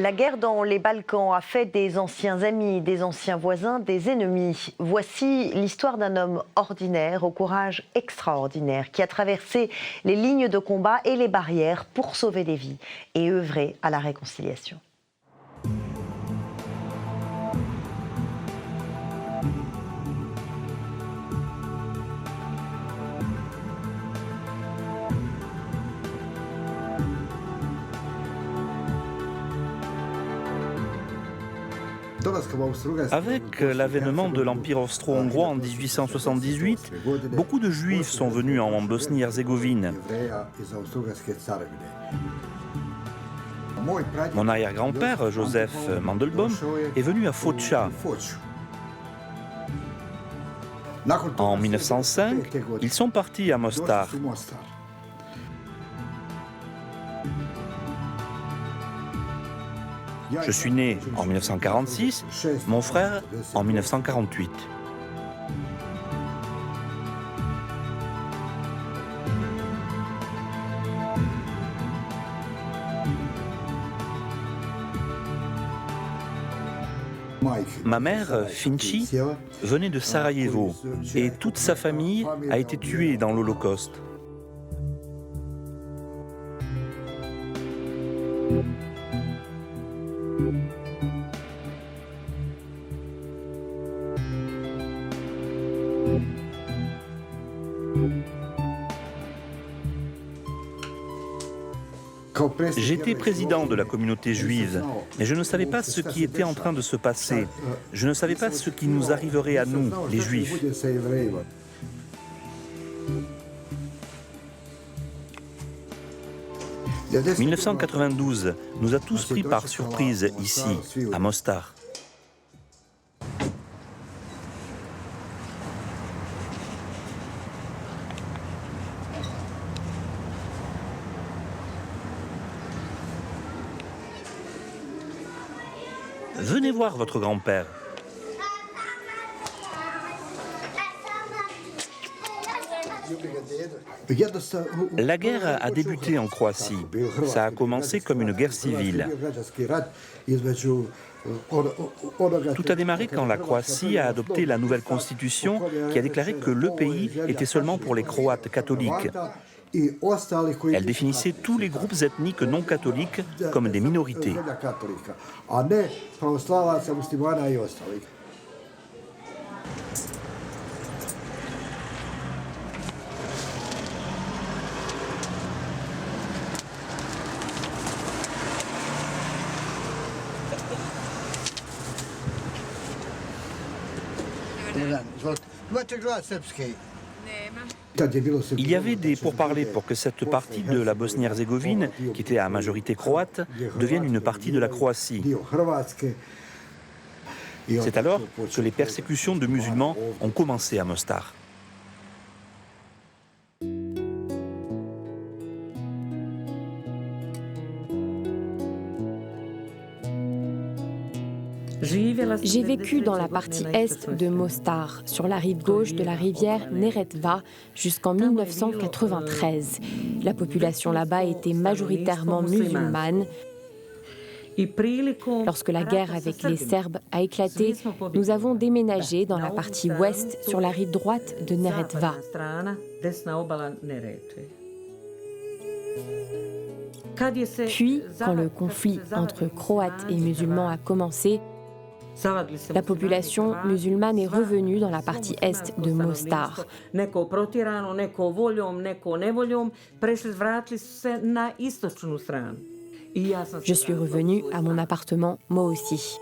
La guerre dans les Balkans a fait des anciens amis, des anciens voisins, des ennemis. Voici l'histoire d'un homme ordinaire, au courage extraordinaire, qui a traversé les lignes de combat et les barrières pour sauver des vies et œuvrer à la réconciliation. Avec l'avènement de l'Empire austro-hongrois en 1878, beaucoup de Juifs sont venus en Bosnie-Herzégovine. Mon arrière-grand-père, Joseph Mandelbaum, est venu à Foča. En 1905, ils sont partis à Mostar. Je suis né en 1946, mon frère en 1948. Ma mère, Finci, venait de Sarajevo et toute sa famille a été tuée dans l'Holocauste. J'étais président de la communauté juive, mais je ne savais pas ce qui était en train de se passer. Je ne savais pas ce qui nous arriverait à nous, les Juifs. « 1992 nous a tous pris par surprise ici, à Mostar. Venez voir votre grand-père. La guerre a débuté en Croatie. Ça a commencé comme une guerre civile. Tout a démarré quand la Croatie a adopté la nouvelle constitution qui a déclaré que le pays était seulement pour les Croates catholiques. Elle définissait tous les groupes ethniques non catholiques comme des minorités. Il y avait des pourparlers pour que cette partie de la Bosnie-Herzégovine, qui était à majorité croate, devienne une partie de la Croatie. C'est alors que les persécutions de musulmans ont commencé à Mostar. J'ai vécu dans la partie est de Mostar, sur la rive gauche de la rivière Neretva, jusqu'en 1993. La population là-bas était majoritairement musulmane. Lorsque la guerre avec les Serbes a éclaté, nous avons déménagé dans la partie ouest, sur la rive droite de Neretva. Puis, quand le conflit entre Croates et musulmans a commencé, la population musulmane est revenue dans la partie est de Mostar. Je suis revenue à mon appartement, moi aussi.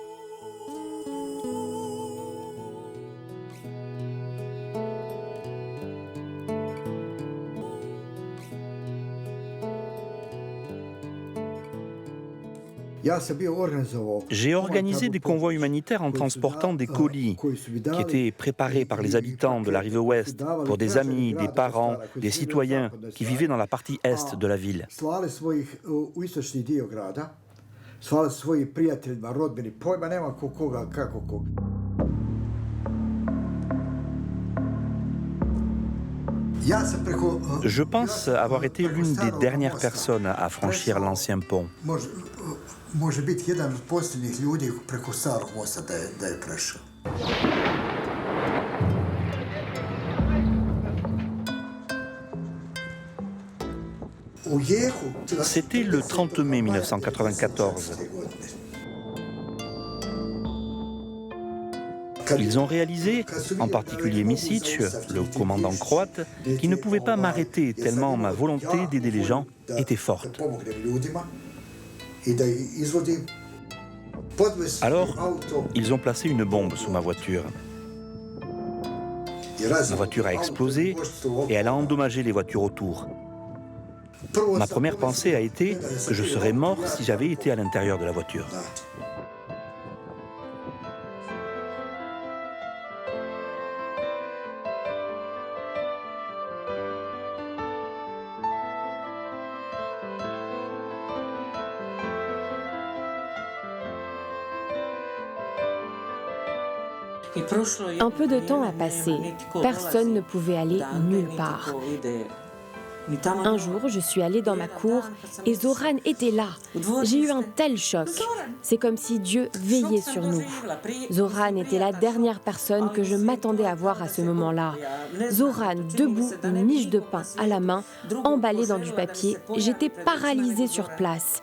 J'ai organisé des convois humanitaires en transportant des colis qui étaient préparés par les habitants de la rive ouest pour des amis, des parents, des citoyens qui vivaient dans la partie est de la ville. Je pense avoir été l'une des dernières personnes à franchir l'ancien pont. C'était le 30 mai 1994. Ils ont réalisé, en particulier Misic, le commandant croate, qu'ils ne pouvaient pas m'arrêter tellement ma volonté d'aider les gens était forte. Alors, ils ont placé une bombe sous ma voiture. Ma voiture a explosé et elle a endommagé les voitures autour. Ma première pensée a été que je serais mort si j'avais été à l'intérieur de la voiture. Un peu de temps a passé. Personne ne pouvait aller nulle part. Un jour, je suis allée dans ma cour et Zoran était là. J'ai eu un tel choc. C'est comme si Dieu veillait sur nous. Zoran était la dernière personne que je m'attendais à voir à ce moment-là. Zoran, debout, une miche de pain à la main, emballée dans du papier. J'étais paralysée sur place.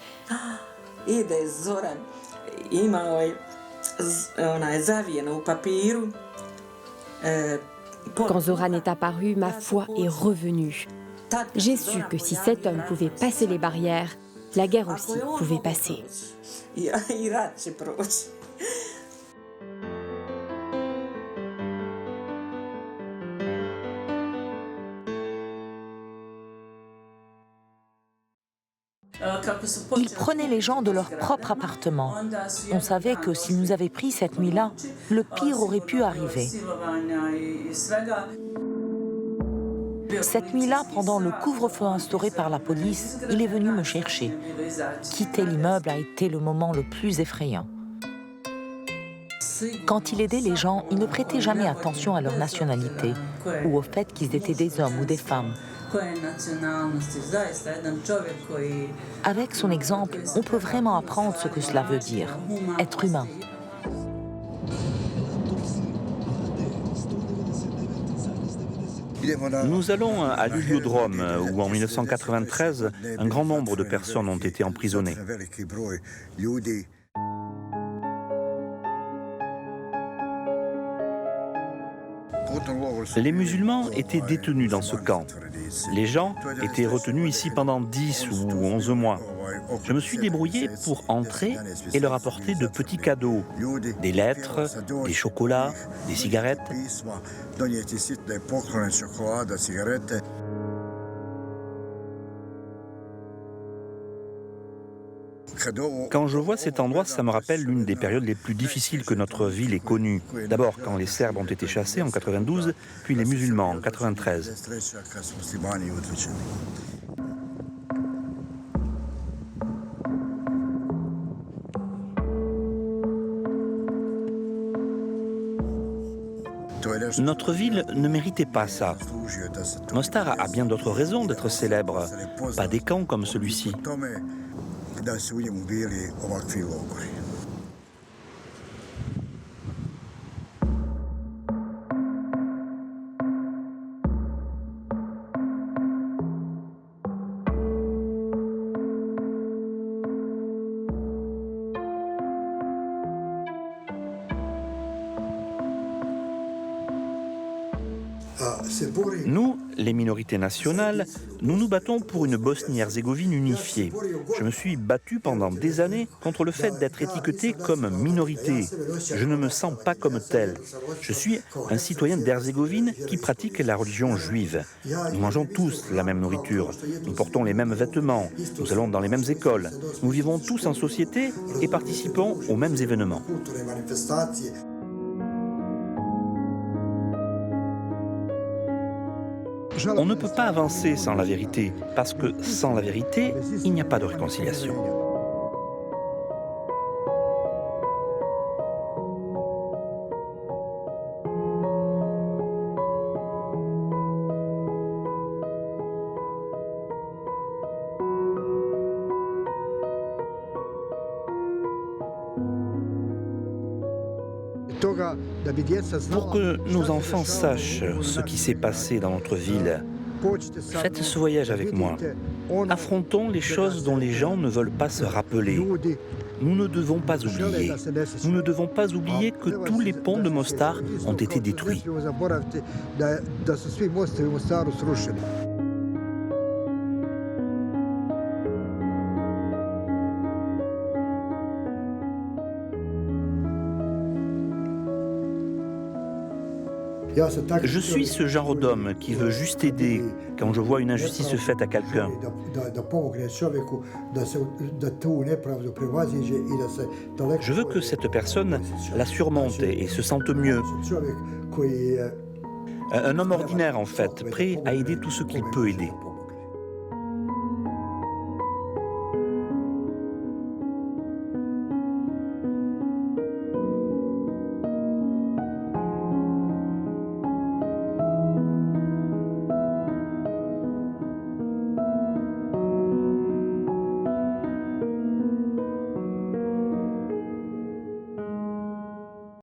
Quand Zoran est apparu, ma foi est revenue. J'ai su que si cet homme pouvait passer les barrières, la guerre aussi pouvait passer. Ils prenaient les gens de leur propre appartement. On savait que s'ils nous avaient pris cette nuit-là, le pire aurait pu arriver. Cette nuit-là, pendant le couvre-feu instauré par la police, il est venu me chercher. Quitter l'immeuble a été le moment le plus effrayant. Quand il aidait les gens, il ne prêtait jamais attention à leur nationalité ou au fait qu'ils étaient des hommes ou des femmes. Avec son exemple, on peut vraiment apprendre ce que cela veut dire, être humain. Nous allons à l'Héliodrome, où en 1993, un grand nombre de personnes ont été emprisonnées. Les musulmans étaient détenus dans ce camp. Les gens étaient retenus ici pendant 10 ou 11 mois. Je me suis débrouillé pour entrer et leur apporter de petits cadeaux, des lettres, des chocolats, des cigarettes. Quand je vois cet endroit, ça me rappelle l'une des périodes les plus difficiles que notre ville ait connues. D'abord quand les Serbes ont été chassés en 92, puis les musulmans en 93. Notre ville ne méritait pas ça. Mostar a bien d'autres raisons d'être célèbre, pas des camps comme celui-ci. Nous, les minorités nationales, nous nous battons pour une Bosnie-Herzégovine unifiée. Je me suis battu pendant des années contre le fait d'être étiqueté comme minorité. Je ne me sens pas comme tel. Je suis un citoyen d'Herzégovine qui pratique la religion juive. Nous mangeons tous la même nourriture, nous portons les mêmes vêtements, nous allons dans les mêmes écoles, nous vivons tous en société et participons aux mêmes événements. On ne peut pas avancer sans la vérité, parce que sans la vérité, il n'y a pas de réconciliation. Pour que nos enfants sachent ce qui s'est passé dans notre ville, faites ce voyage avec moi. Affrontons les choses dont les gens ne veulent pas se rappeler. Nous ne devons pas oublier. Nous ne devons pas oublier que tous les ponts de Mostar ont été détruits. Je suis ce genre d'homme qui veut juste aider quand je vois une injustice faite à quelqu'un. Je veux que cette personne la surmonte et se sente mieux. Un homme ordinaire, en fait, prêt à aider tout ce qu'il peut aider.